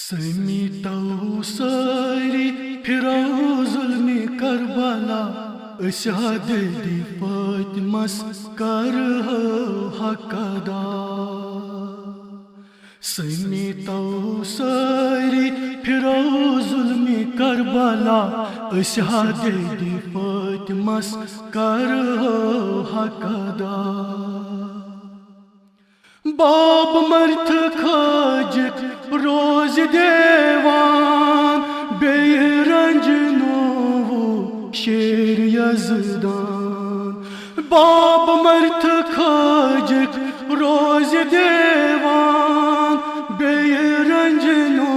समीटौ सारी फिरौ जुल्मी करबला अशहादती फातिमस कर हक अदा। समीटौ सारी फिरौ जुल्मी करबला अशहादती फातिमस कर हक अदा। बाब मर्थ खाजिक रोज देवान बेरंजनो शेर यजदान। बाब मर्थ खाजिक रोज देवान बेरंजनो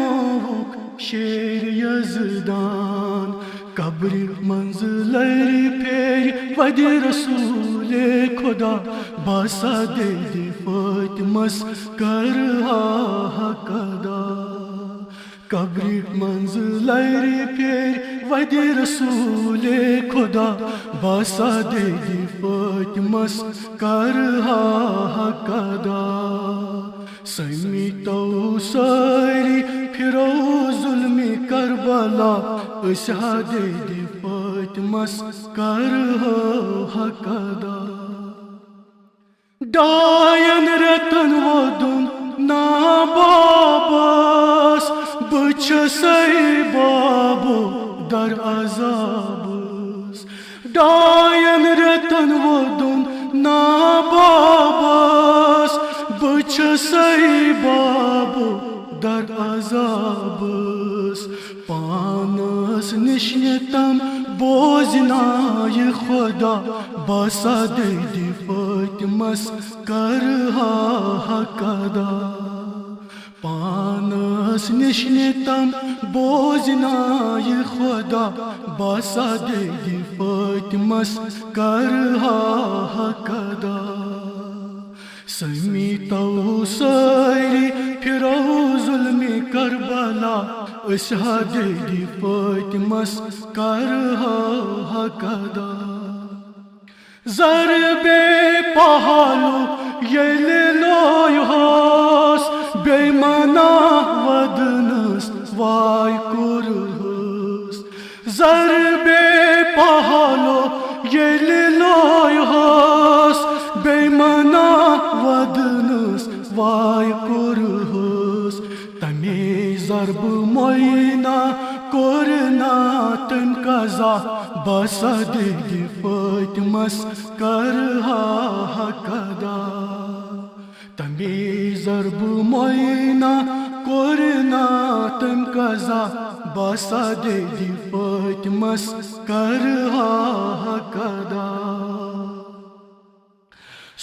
शेर यजदान। कब्र मंजिल फेर वदि रसूले खुदा बासा दे फातिमस कर हक अदा। कब्र मंजिल फेर वदि रसूले खुदा बासा दे फातिमस कर हक अदा। समीटौ सारी फिरौ जुल्मी करबला अशहादती फातिमस कर हक अदा। डायन रतन वोदुन ना बाबस बचसै बाबो दर अजाबस। डायन रतन वोदुन ना बाबस बचसै बाबो दर अजाबस। पानस निश्नतम बोजनाय खुदा बासा दे फातिमस कर हक अदा। पानस निश्नतम बोजनाय खुदा बासा दे फातिमस कर हक अदा। समीटौ सारी फिरौ जुल्मी करबला अशहादती फातिमस कर हक अदा। ज़रबे पहालु येले लोयहस बेमना वदनस वाय कुरहस। ज़रबे पहालु येले लोयहस बेमना वदनस वाय कुरहस। तमे ज़रब मोइना कोरना तम कज़ा बासा दे फातिमस कर हक अदा। तमे ज़रब मोइना कोरना तम कज़ा बासा दे फातिमस कर हक अदा।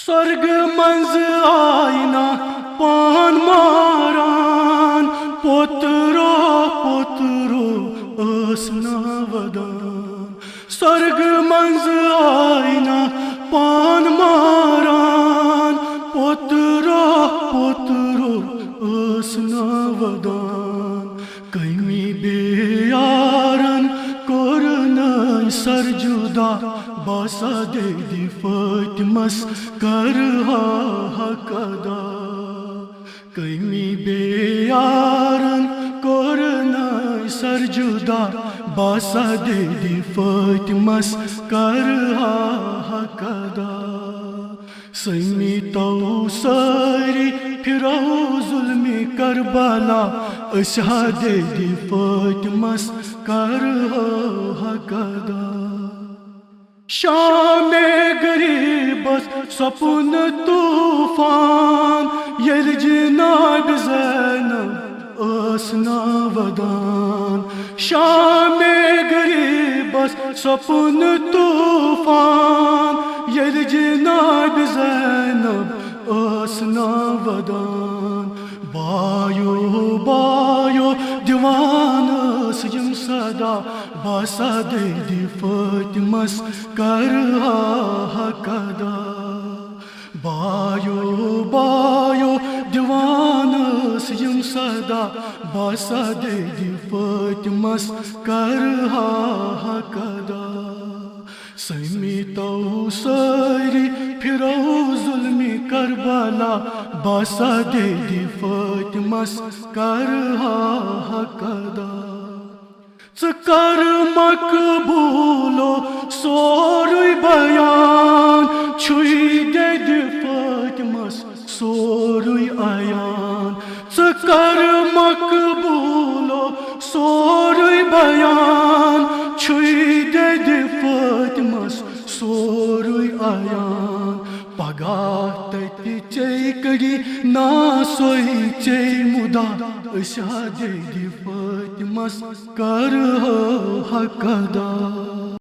स्वर्ग मंज आईना पान मारान पोतरो पोतरो असना वदान। स्वर्ग मंज आईना पान मारान पोतरो पोतरो असना वदान। कमी बेयारन कोरनय सर जुदा बासा दे फातिमस कर हक अदा। कमी बेयारन कोरनय सर जुदा बासा दे फातिमस कर हक अदा। समीटौ सारी फिरौ जुल्मी करबला अशहादती फातिमस कर हक अदा। शामे गरीबस सपुन तूफान येल जनाब ज़ैनब असना वदान। शामे गरीबस सपुन तूफान येल जनाब ज़ैनब असना वदान। बायो बायो दीवानस यम सदा बासा दे फातिमस कर हक अदा। बायो बायो दीवानस यम सदा बासा दे फातिमस कर हक अदा। समीटौ सारी फिरो जुल्मी करबला बसा दे दी फातिमस कर हक अदा कर मकबूलो सोरुई बयान छुई दे दी फातिमस सोरुई आयान कर मकबूलो सोरुई बयान छुई दे दी फातिमस सोरुई आयान पगाह तति चै करी ना सोई चै मुदा अशा दे दी फातिमस कर हक अदा।